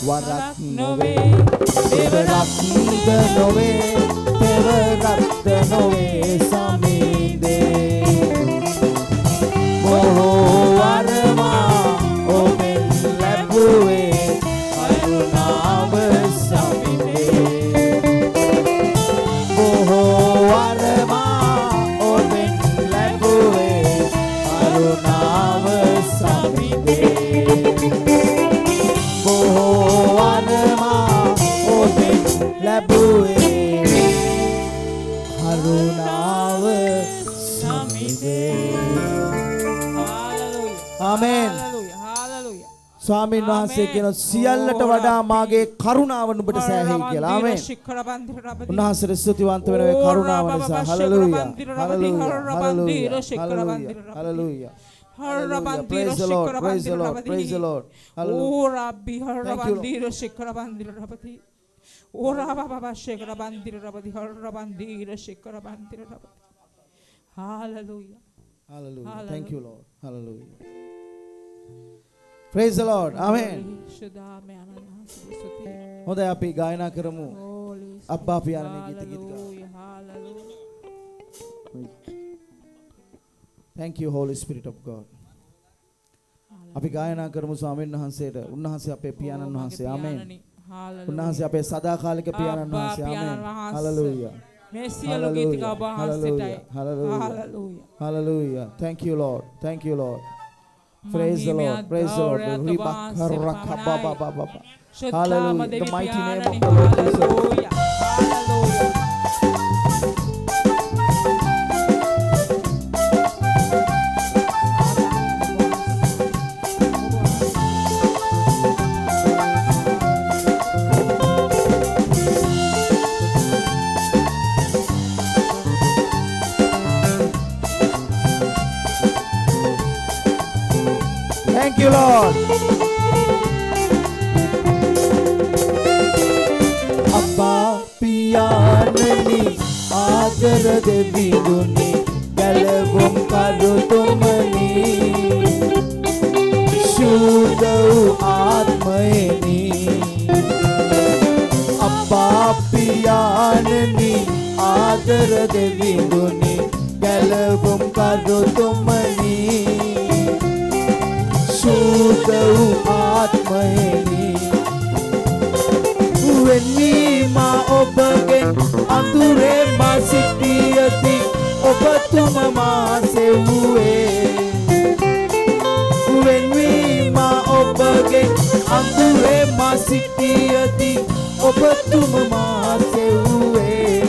B: වරක් නොවේ දෙවරක්ද නොවේ දෙවරක්ද නොවේ සමීදේ බොහෝ වරමා ඔබෙන් ලැබුවේ කරුණාව සමිදේ බොහෝ වරමා ඔබෙන් ලැබුවේ කරුණාව සමිදේ බොහෝ වරමා ඔබෙන් ලැබුවේ කරුණාව සමිදේ ආමෙන් ස්වාමීන් වහන්සේ කියන සියල්ලට වඩා මාගේ කරුණාව නුඹට සෑහෙයි කියලා. ආමෙන්. උන්වහන්සේට ස්තුතිවන්ත වෙන මේ කරුණාව නිසා. Hallelujah. Hallelujah. Hallelujah. Hallelujah. Praise the Lord. Praise the Lord. Praise the Lord.
C: Oh Rabbi Harabandira Shikarabandira Rabati. Oh Rababa Shikarabandira Rabati Harabandira Shikarabandira Rabati. Hallelujah.
A: Hallelujah. Thank you, Lord. Hallelujah. Praise the Lord. Amen. හොඳයි අපි ගායනා කරමු. අබ්බා පියාණන්ගේ ගීත ගාමු. Thank you Holy Spirit of God. අපි ගායනා කරමු ස්වාමීන් වහන්සේට. උන්වහන්සේ අපේ පියාණන් වහන්සේ. ආමෙන්. උන්වහන්සේ අපේ සදාකාලික පියාණන් වහන්සේ. ආමෙන්. හalleluya.
C: මේ සියලු ගීතික ඔබ වහන්සේටයි.
A: Hallelujah. Hallelujah. Thank you Lord. Thank you Lord. Praise the Lord. Praise the Lord. Hallelujah. The mighty name of the Lord Jesus.
C: Hallelujah.
A: Thank you, Lord.
B: Abba piyanani ආදර දෙවිඳුනි ගැලවුම් කරුතුමනි සුද්ධ වූ ආත්මයෙනි Abba පියාණනි ආදර දෙවිඳුනි ගැලවුම් කරුතුමනි සුද්ධ වූ ආත්මයෙනි වෙන්නීමා ඔබගෙන් අඳුරේ මා සිටියදී ඔබතුම මා සෙව්වේ වෙන්නීමා ඔබගෙන් අඳුරේ මා සිටියදී ඔබතුම මා සෙව්වේ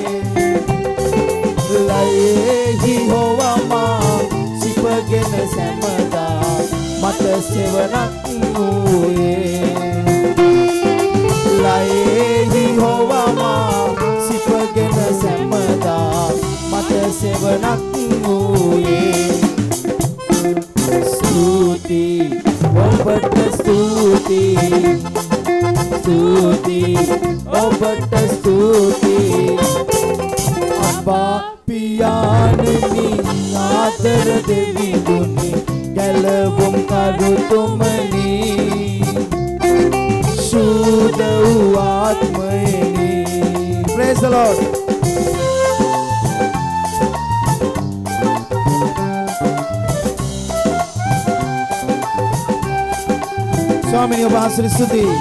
B: ලයෙහි හොවමා සිපගෙන සැමදා මට සෙවණක් වූයේ ලයෙහි හොවමා සිපගෙන සැමදා මට සෙවණක් වූයේ ස්තුති ඔබට ස්තුති ස්තුති ඔබට ස්තුති පියාණනි ආදර දෙවිඳුනි ගැලවුම් කරුතුමනි සුද වූ ආත්මයනි. Praise the Lord. ස්වාමීනි ඔබ වහන්සේට ස්තුතියි.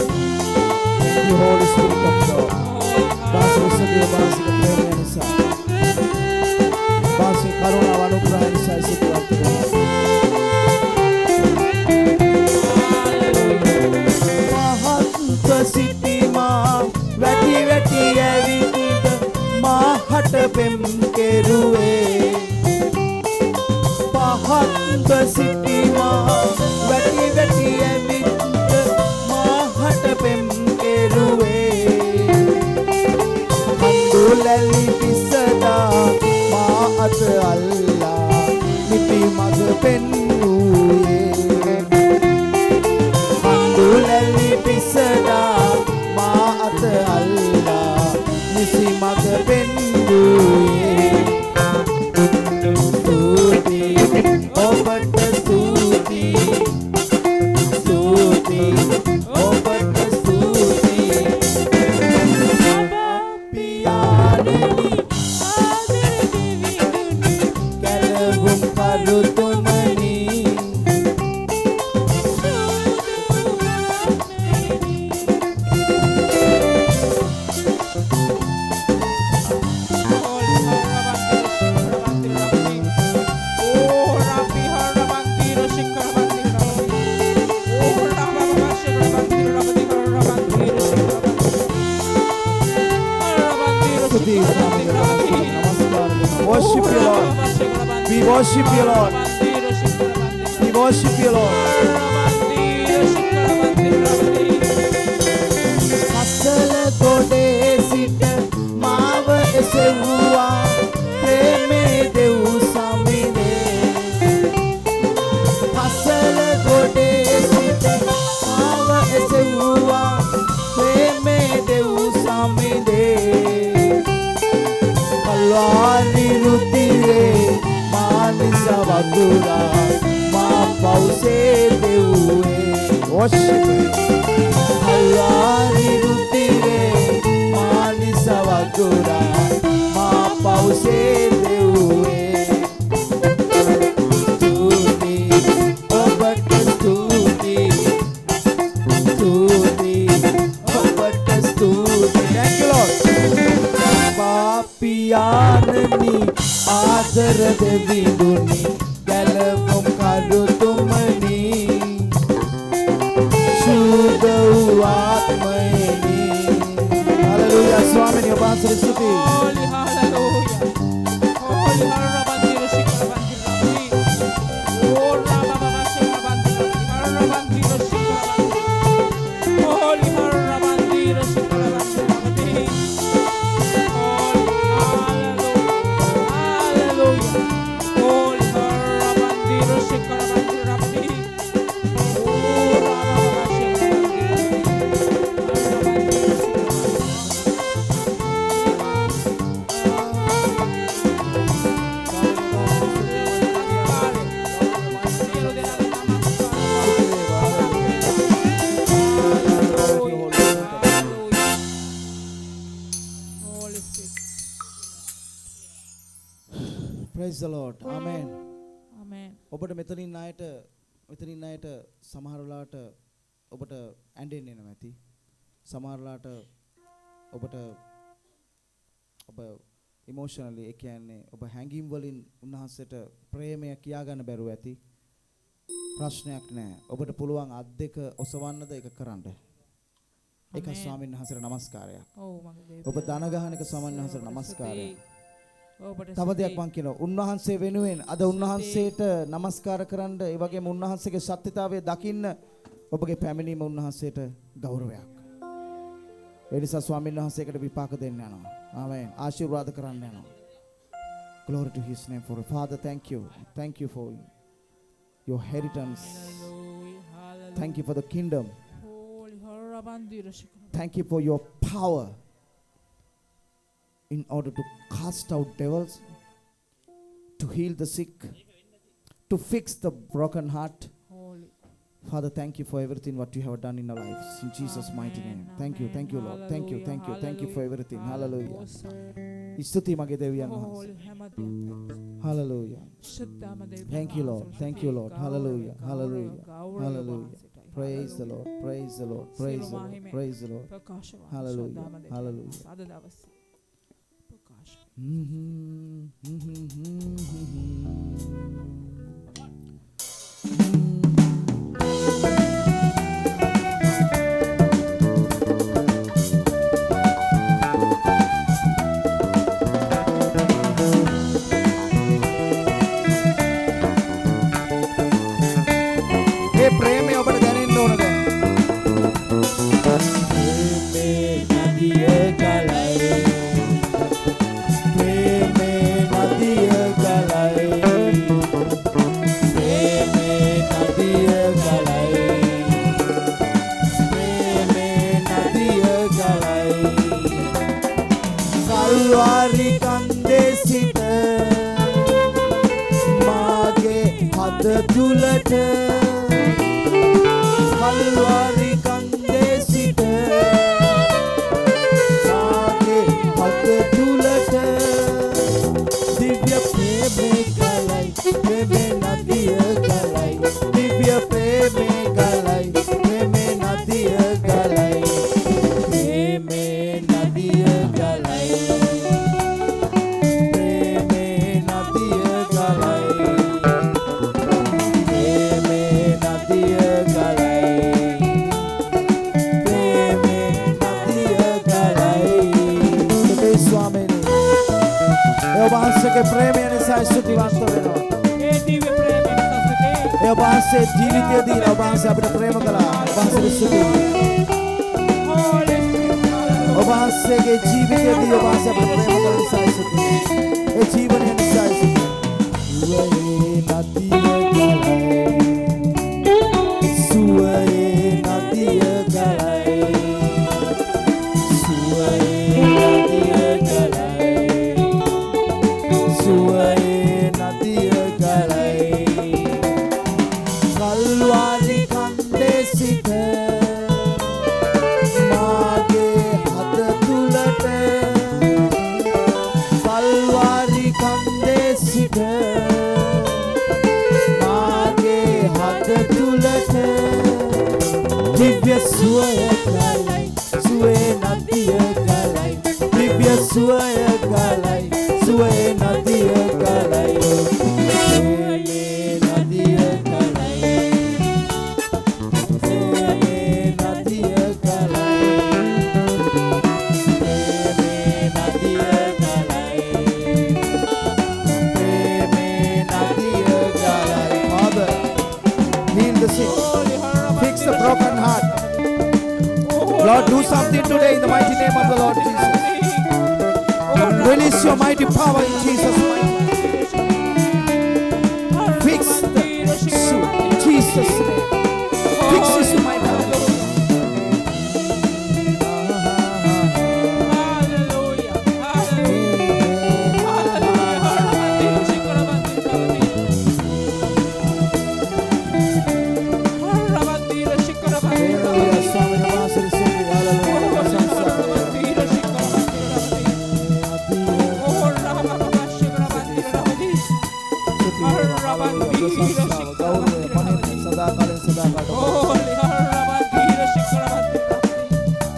B: The Holy Spirit of God. වහන්සේ ස්තුතියි වහන්සේගේ ප්‍රේමය නිසා. වහන්සේ කරුණාව අනුග්‍රහය නිසා සිදුවත් වෙනවා. මහත් සිටිමා වැටි වැටි ඇවිත් මාහට පෙම් කෙරුවේ. පහත් සිටිමා වැටි වැටි ඇවිත් මාහට පෙම් කෙරුවේ. හඳුලැලි පිසදා මා අත අල්ලා නිති මඟ පෙන්වූයේ. හඳුලැලි පිසදා මා අත අල්ලා නිසි මඟ පෙන්වූයේ. ඔබට ස්තුතියි ස්තුතියි ඔබට ස්තුතියි පියාණනි ගැලවුම් කරුතුමනි Worship you, Lord. We worship you, Lord. We worship you, Lord. අසල ගොඩේ සිට මාව එසෙව්වා ප්‍රේමේ දෙව් සමිනේ. අසල ගොඩේ සිට මාව එසෙව්වා ප්‍රේමේ දෙව් සමිනේ. කල්වාරි රුධිරේ මානස වතුරා මා පෞසේ දෙව්වේ. worship කල්වාරි රුධිරේ මානස වතුරා මා පෞසේ දෙව්වේ. ස්තුතියි ඔබට ස්තුතියි ස්තුතියි ඔබට ස්තුතියි. Thank you, Lord. පියාණනි ආදර දෙවිඳුනි ගැලවුම් කරුතුමනි සුද වූ ආත්මයනි. හalleluya. ස්වාමීනි ඔබ වහන්සේට ස්තුතියි.
C: Holy hallelujah. Holy hallelujah. Shikarabanti. Oh Rabba Shikarabanti. Hallelujah. Shikarabanti. Holy hallelujah. Shikarabanti.
A: Praise the Lord. Amen.
C: Amen.
A: ඔබට මෙතනින් අයට සමහර වෙලාවට ඔබට ඇඬෙන්න එනවා ඇති. සමහර වෙලාවට ඔබට ඔබ ඉමෝෂනලි ඒ කියන්නේ ඔබ හැඟීම් වලින් උන්වහන්සේට ප්‍රේමය කියා ගන්න බැරුව ඇති. ප්‍රශ්නයක් නැහැ. ඔබට පුළුවන් අත් දෙක ඔසවන්නද ඒක කරන්න. ඒක ස්වාමීන් වහන්සේට නමස්කාරයක්.
C: ඔව් මගේ
A: ඔබ දන ගහන එක ස්වාමීන් වහන්සේට නමස්කාරයක්.
C: ඔබට
A: තව දෙයක් මං කියනවා. උන්වහන්සේ වෙනුවෙන් අද උන්වහන්සේට නමස්කාර කරන්න ඒ වගේම උන්වහන්සේගේ සත්‍යතාවය දකින්න ඔබගේ පැමිණීම උන්වහන්සේට ගෞරවයක්. ඒ නිසා ස්වාමීන් වහන්සේකට විපාක දෙන්න යනවා. ආමෙන්. ආශිර්වාද කරන්න යනවා. Glory to his name for Father. Thank you. Thank you for your inheritance. Thank you for the kingdom. Thank you for your power in order to cast out devils, to heal the sick, to fix the broken heart.
C: Holy.
A: Father, thank you for everything what you have done in our lives. In Jesus' mighty name. Thank you, Lord. Thank you, thank you for everything. Hallelujah. Stuti mage deviyan
C: Holy Hallelujah.
A: Hallelujah. Thank you, Lord. Thank you, Lord. Hallelujah. Hallelujah. Hallelujah. Praise the Lord. Praise the Lord. Praise the Lord. Praise the Lord. Hallelujah. Hallelujah. ඒ ප්‍රේමය ඔබට දැනෙන්න ඕනද?
B: කල්වාරි කන්දේ සිට මාගේ හද තුලට කල්වාරි කන්දේ සිට මාගේ හද තුලට දිව්‍ය ප්‍රේමේ ගලයි ප්‍රේමේ නදිය ගලයි දිව්‍ය ප්‍රේමේ ගලයි ප්‍රේමේ නදිය ගලයි ප්‍රේමේ නදිය ගලයි
A: ඔබවහන්සේගේ ප්‍රේමය නිසා ස්තුතිවන්ත වෙනවා.
C: ඒ දිව්‍ය ප්‍රේමය නිසා ස්තුතියි.
A: ඒ ඔබවහන්සේ ජීවිතය දීලා ඔබවහන්සේ අපිට ප්‍රේම කළා. ඔබවහන්සේට ස්තුතියි. ඔබවහන්සේගේ ජීවිතය දී ඔබවහන්සේ අපිට ප්‍රේම කළ නිසා ස්තුතියි. ඒ ජීවනය නිසා ස්තුතියි. සුවේ නදිය ගලයි. Divya suaya galai, suwe nadiya galai. Divya suaya galai, suwe nadiya galai. Suwe nadiya galai, suwe nadiya galai. Suwe nadiya galai, suwe nadiya galai. Father, heal the sick. Fix the broken heart. Lord, do something today in the mighty name of the Lord Jesus. Release your mighty power in Jesus' mighty name. Fix the issue in Jesus' name. Fix this mighty power.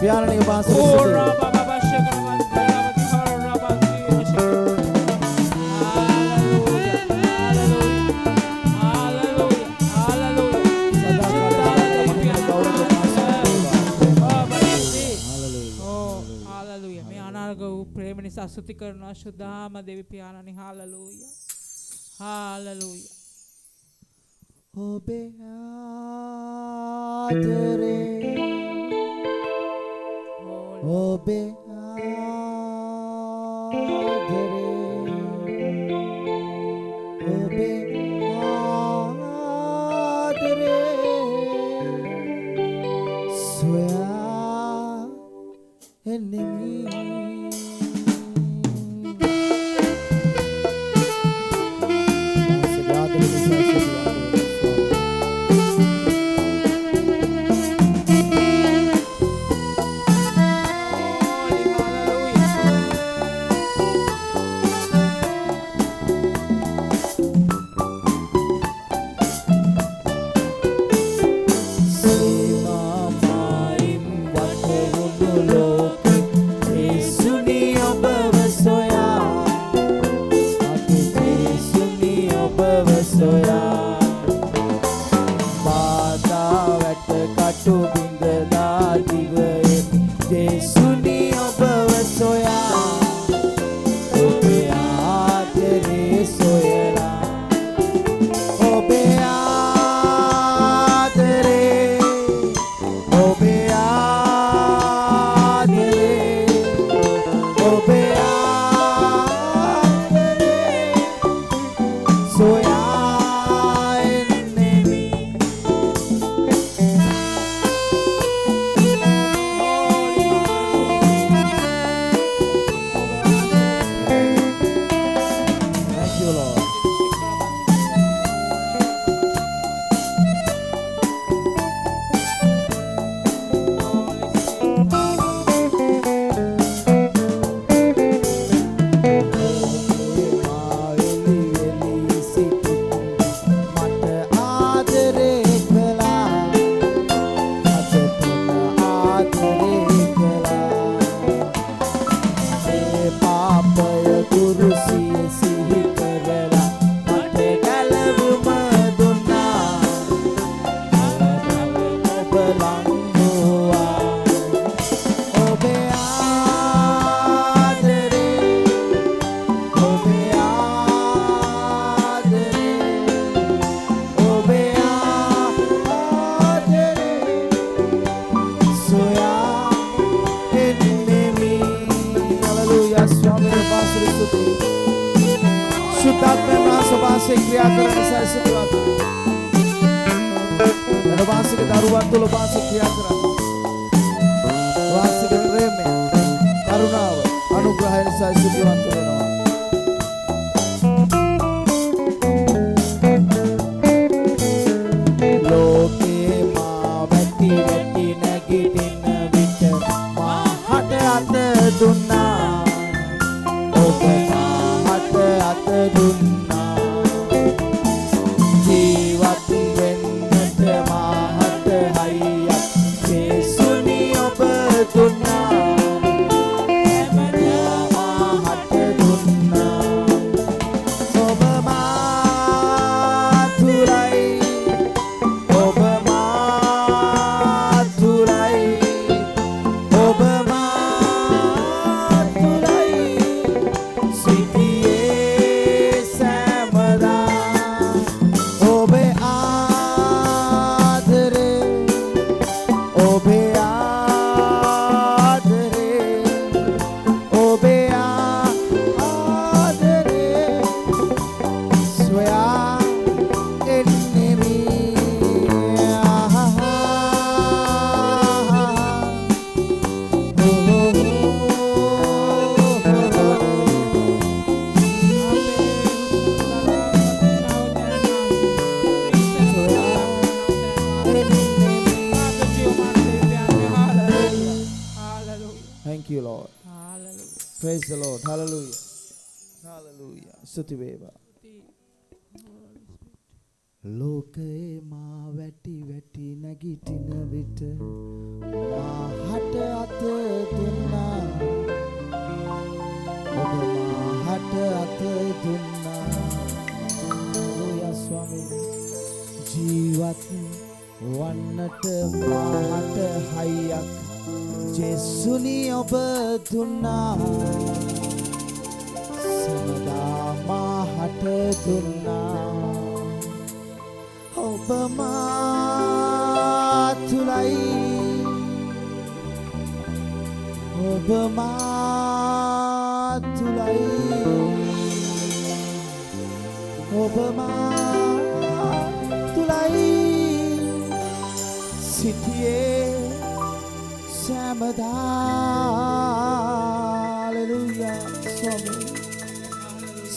A: Biarlah bahasa
C: स्तुति करना शुद्धाम देवी प्यारानी hallelujah hallelujah
B: ओबे आदरे ओबे आदरे ओबे आदरे सोया එන්නෙමි ස්තුති වේවා. ලෝකේ මා වැටි වැටි නැගිටින විට මාහට අත දුන්නා. ඔබ මාහට අත දුන්නා. හොයා ස්වාමී ජීවත් වන්නට මාහට හයියක් ජේසුනි ඔබ දුන්නා. මාහට දුන්නා. ඔබ මා තුලයි. ඔබ මා තුලයි. ඔබ මා තුලයි. සිටියේ සෑමදා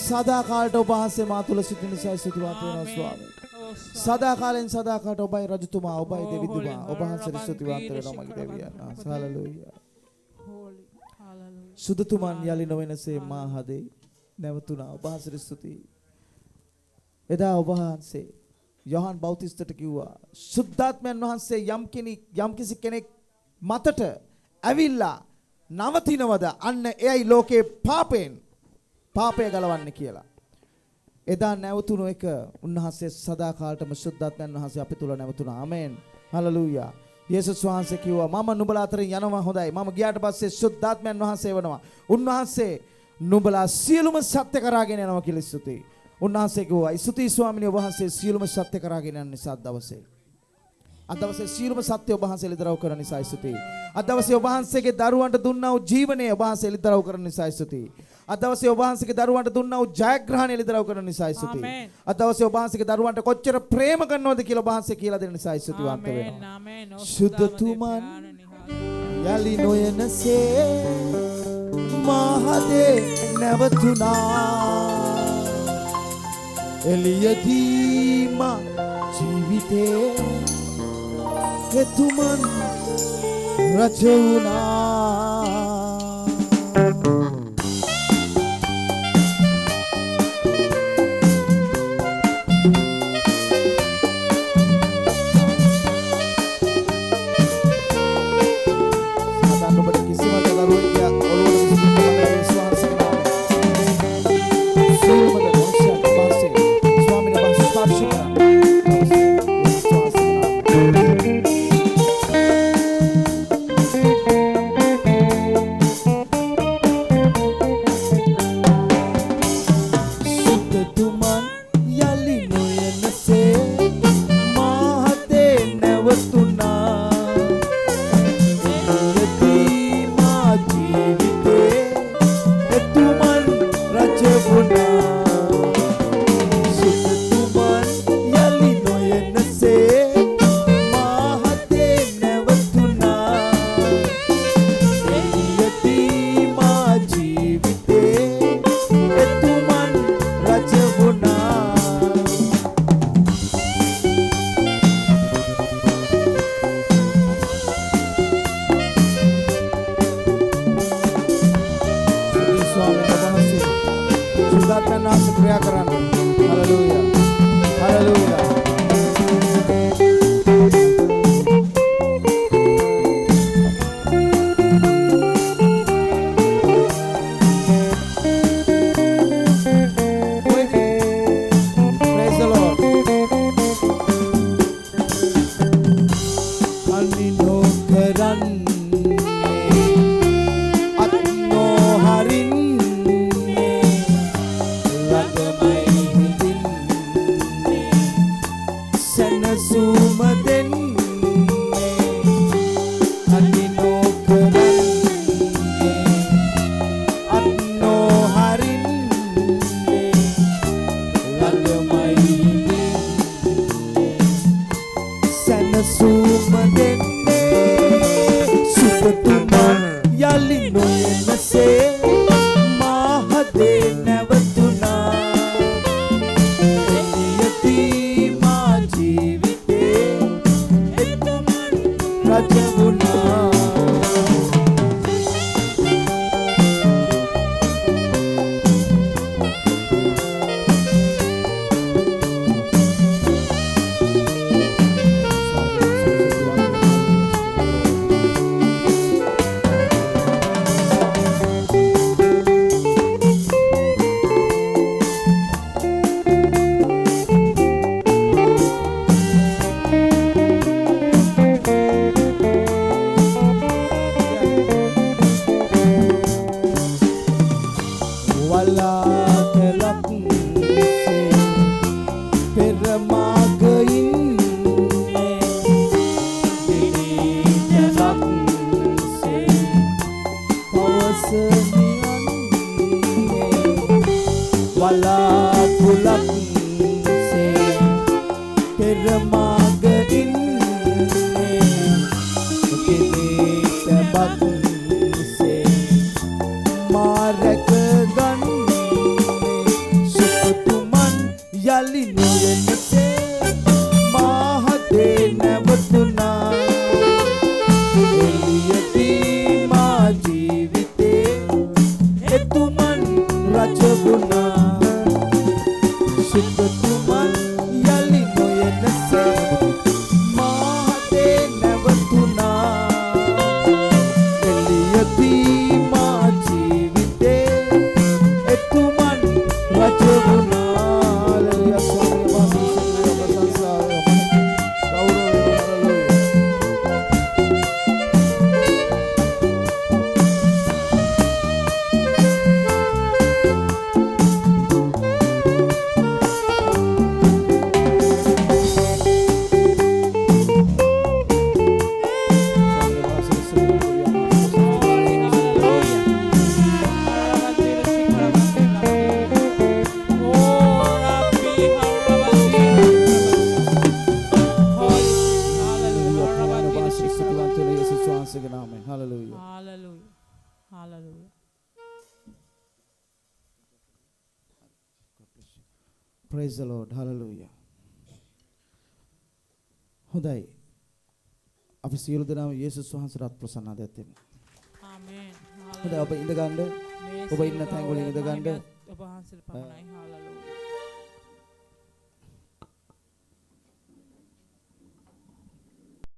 A: සදාකාලට ඔබ වහන්සේ මා තුල සිටින නිසා ස්තුතිවන්ත වෙනවා ස්වාමී. සදාකාලෙන් සදාකාලට ඔබයි රජතුමා ඔබයි දෙවිදුමා ඔබ වහන්සේට ස්තුතිවන්ත වෙනවා මගේ දෙවියන්. හාලෙලූයා. සුදුතුමන් යලි නොවෙනසේ මා හදේ නැවතුණා ඔබ වහන්සේට ස්තුතියි. එදා ඔබ වහන්සේ යෝහන් බෞතිස්තට කිව්වා සුද්ධාත්මයන් වහන්සේ යම් කිසි කෙනෙක් මතට ඇවිල්ලා නවතිනවද අන්න එයයි ලෝකේ පාපය ගලවන්නේ කියලා. එදා නැවතුණු එක උන්වහන්සේ සදාකාලටම සුද්ධාත්මයන් වහන්සේ අපි තුල නැවතුණා. ආමේන්. හලෙලූයා. යේසුස් වහන්සේ කිව්වා මම නුඹලා අතරින් යනවා හොඳයි. මම ගියාට පස්සේ සුද්ධාත්මයන් වහන්සේ වෙනවා. උන්වහන්සේ නුඹලා සියලුම සත්‍ය කරාගෙන යනවා කියලා ස්තුතියි. උන්වහන්සේ කිව්වා ස්තුතියි ස්වාමීනි ඔබ වහන්සේ සියලුම සත්‍ය කරාගෙන යන නිසා අද දවසේ සියලුම සත්‍ය ඔබ වහන්සේ එළිදරව් කරන නිසා ස්තුතියි. අද දවසේ ඔබ වහන්සේගේ දරුවන්ට දුන්නා වූ ජීවනය ඔබ වහන්සේ එළිදරව් කරන නිසා ස්තුතියි. අද දවසේ ඔබ වහන්සේගේ දරුවන්ට දුන්නා වූ ජයග්‍රහණය එළිදරව් කරන නිසා ස්තුතියි. අද දවසේ ඔබ වහන්සේගේ දරුවන්ට කොච්චර ප්‍රේම කරනවද කියලා ඔබ වහන්සේ කියලා දෙන නිසා ස්තුතිවන්ත වෙනවා. සුද්ධතුමන් යලි නොයනසේ මහදේ නැවතුණා එළියදීම ජීවිතේ එතුමන් රජ වුණා. වහන්සේගේ නාමයෙන් hallelujah.
C: Hallelujah. Hallelujah.
A: Praise the Lord. Hallelujah. හොඳයි. අපි සියලු දෙනාම යේසුස් වහන්සේට ප්‍රසන්නතාවයක් දෙමු.
C: Amen.
A: හොඳයි ඔබ ඉඳ ගන්න. ඔබ ඉන්න තැන් වල ඉඳ ගන්න.
C: ඔබ වහන්සේට පමණයි. Hallelujah.